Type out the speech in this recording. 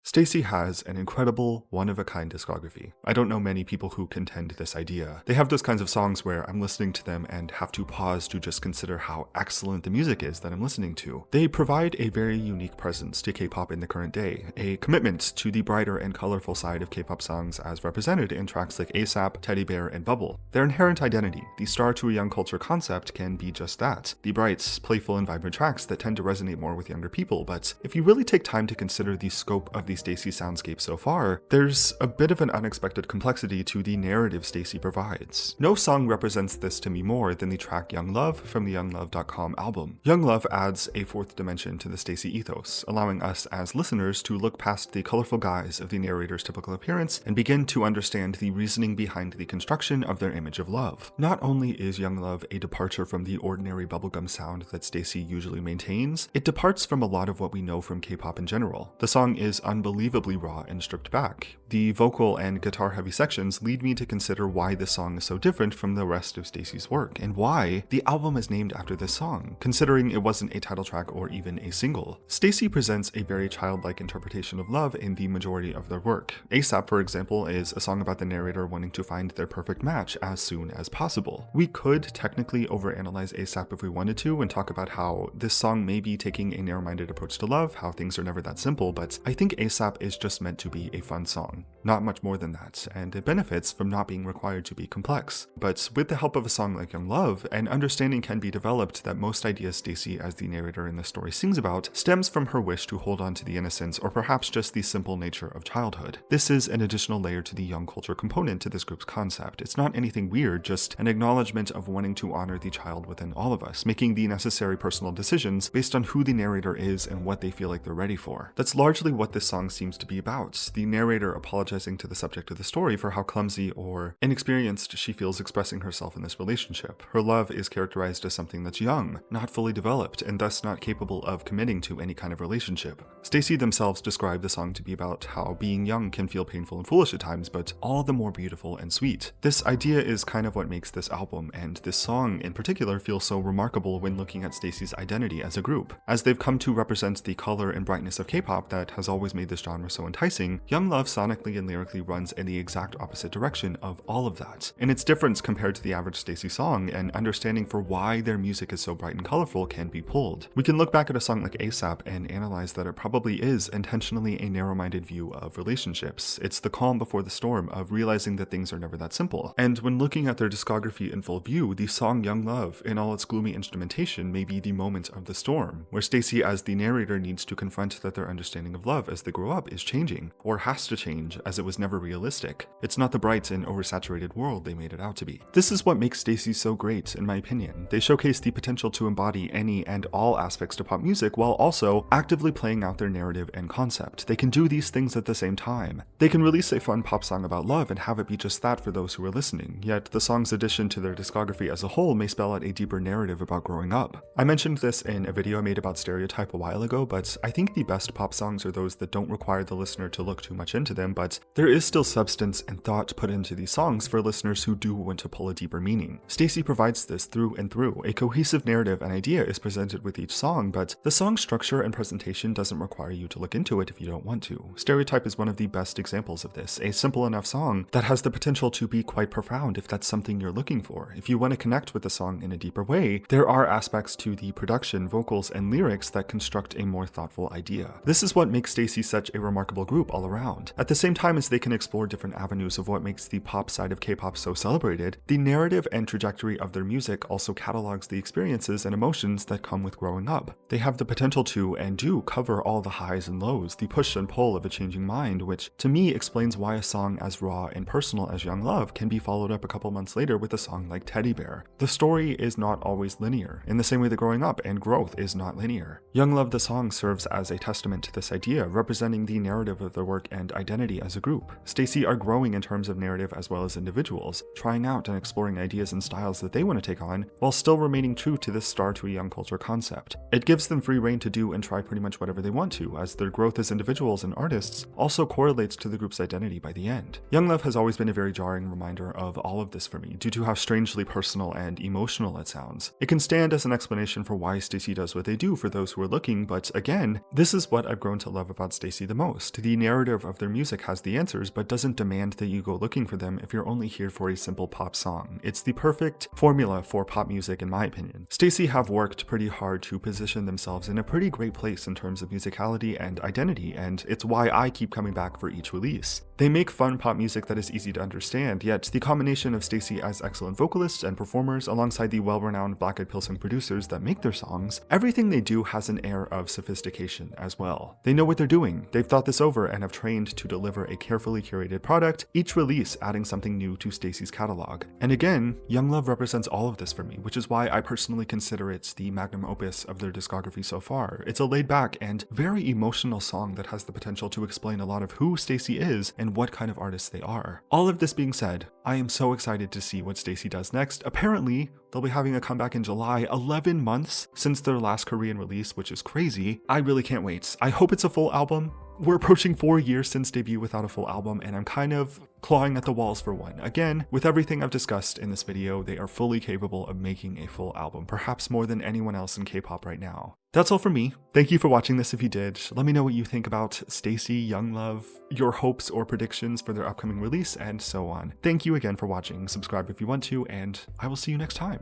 Stayc has an incredible, one-of-a-kind discography. I don't know many people who contend this idea. They have those kinds of songs where I'm listening to them and have to pause to just consider how excellent the music is that I'm listening to. They provide a very unique presence to K-pop in the current day, a commitment to the brighter and colorful side of K-pop songs as represented in tracks like ASAP, Teddy Bear, and Bubble. Their inherent identity, the star to a young culture concept, can be just that. The bright, playful, and vibrant tracks that tend to resonate more with younger people, but if you really take time to consider the scope of the Stayc soundscape so far, there's a bit of an unexpected complexity to the narrative Stayc provides. No song represents this to me more than the track Young Luv from the YoungLuv.com album. Young Luv adds a fourth dimension to the Stayc ethos, allowing us as listeners to look past the colorful guise of the narrator's typical appearance and begin to understand the reasoning behind the construction of their image of love. Not only is Young Luv a departure from the ordinary bubblegum sound that Stayc usually maintains, it departs from a lot of what we know from K-pop in general. The song is unbelievably raw and stripped back. The vocal and guitar-heavy sections lead me to consider why this song is so different from the rest of Stayc's work, and why the album is named after this song, considering it wasn't a title track or even a single. Stayc presents a very childlike interpretation of love in the majority of their work. ASAP, for example, is a song about the narrator wanting to find their perfect match as soon as possible. We could technically overanalyze ASAP if we wanted to and talk about how this song may be taking a narrow-minded approach to love, how things are never that simple, but I think ASAP is just meant to be a fun song. Not much more than that, and it benefits from not being required to be complex. But with the help of a song like Young Luv, an understanding can be developed that most ideas Stayc, as the narrator in the story sings about, stems from her wish to hold on to the innocence or perhaps just the simple nature of childhood. This is an additional layer to the young culture component to this group's concept. It's not anything weird, just an acknowledgement of wanting to honor the child within all of us, making the necessary personal decisions based on who the narrator is and what they feel like they're ready for. That's largely what this song seems to be about, the narrator apologizing to the subject of the story for how clumsy or inexperienced she feels expressing herself in this relationship. Her love is characterized as something that's young, not fully developed, and thus not capable of committing to any kind of relationship. Stayc themselves describe the song to be about how being young can feel painful and foolish at times, but all the more beautiful and sweet. This idea is kind of what makes this album, and this song in particular, feel so remarkable when looking at Stayc's identity as a group. As they've come to represent the color and brightness of K-pop that has always made this genre so enticing, Young Luv sonically and lyrically runs in the exact opposite direction of all of that. And its difference compared to the average Stayc song, and understanding for why their music is so bright and colorful, can be pulled. We can look back at a song like ASAP and analyze that it probably is intentionally a narrow-minded view of relationships. It's the calm before the storm of realizing that things are never that simple. And when looking at their discography in full view, the song Young Luv, in all its gloomy instrumentation, may be the moment of the storm, where Stayc as the narrator needs to confront that their understanding of love as they grow up is changing, or has to change, as it was never realistic. It's not the bright and oversaturated world they made it out to be. This is what makes Stayc so great, in my opinion. They showcase the potential to embody any and all aspects to pop music while also actively playing out their narrative and concept. They can do these things at the same time. They can release a fun pop song about love and have it be just that for those who are listening, yet the song's addition to their discography as a whole may spell out a deeper narrative about growing up. I mentioned this in a video I made about Stereotype a while ago, but I think the best pop songs are those that don't require the listener to look too much into them, but there is still substance and thought put into these songs for listeners who do want to pull a deeper meaning. Stayc provides this through and through. A cohesive narrative and idea is presented with each song, but the song's structure and presentation doesn't require you to look into it if you don't want to. Stereotype is one of the best examples of this, a simple enough song that has the potential to be quite profound if that's something you're looking for. If you want to connect with the song in a deeper way, there are aspects to the production, vocals, and lyrics that construct a more thoughtful idea. This is what makes Stayc such a remarkable group all around. At the same time as they can explore different avenues of what makes the pop side of K-pop so celebrated, the narrative and trajectory of their music also catalogs the experiences and emotions that come with growing up. They have the potential to, and do, cover all the highs and lows, the push and pull of a changing mind, which to me explains why a song as raw and personal as Young Luv can be followed up a couple months later with a song like Teddy Bear. The story is not always linear, in the same way that growing up and growth is not linear. Young Luv the song serves as a testament to this idea, representing the narrative of their work and identity as a group. Stayc are growing in terms of narrative as well as individuals, trying out and exploring ideas and styles that they want to take on, while still remaining true to this star to a young culture concept. It gives them free rein to do and try pretty much whatever they want to, as their growth as individuals and artists also correlates to the group's identity by the end. Young Luv has always been a very jarring reminder of all of this for me, due to how strangely personal and emotional it sounds. It can stand as an explanation for why Stayc does what they do for those who are looking, but again, this is what I've grown to love about Stayc Stayc the most. The narrative of their music has the answers, but doesn't demand that you go looking for them if you're only here for a simple pop song. It's the perfect formula for pop music in my opinion. Stayc have worked pretty hard to position themselves in a pretty great place in terms of musicality and identity, and it's why I keep coming back for each release. They make fun pop music that is easy to understand, yet the combination of Stayc as excellent vocalists and performers alongside the well-renowned Black Eyed Pilsen producers that make their songs, everything they do has an air of sophistication as well. They know what they're doing, they've thought this over and have trained to deliver a carefully curated product, each release adding something new to Stayc's catalog. And again, Young Luv represents all of this for me, which is why I personally consider it the magnum opus of their discography so far. It's a laid-back and very emotional song that has the potential to explain a lot of who Stayc is and what kind of artists they are. All of this being said, I am so excited to see what Stayc does next. Apparently, they'll be having a comeback in July, 11 months since their last Korean release, which is crazy. I really can't wait. I hope it's a full album. We're approaching 4 years since debut without a full album, and I'm kind of clawing at the walls for one. Again, with everything I've discussed in this video, they are fully capable of making a full album, perhaps more than anyone else in K-pop right now. That's all from me. Thank you for watching this if you did. Let me know what you think about Stayc, Young Luv, your hopes or predictions for their upcoming release, and so on. Thank you again for watching. Subscribe if you want to, and I will see you next time.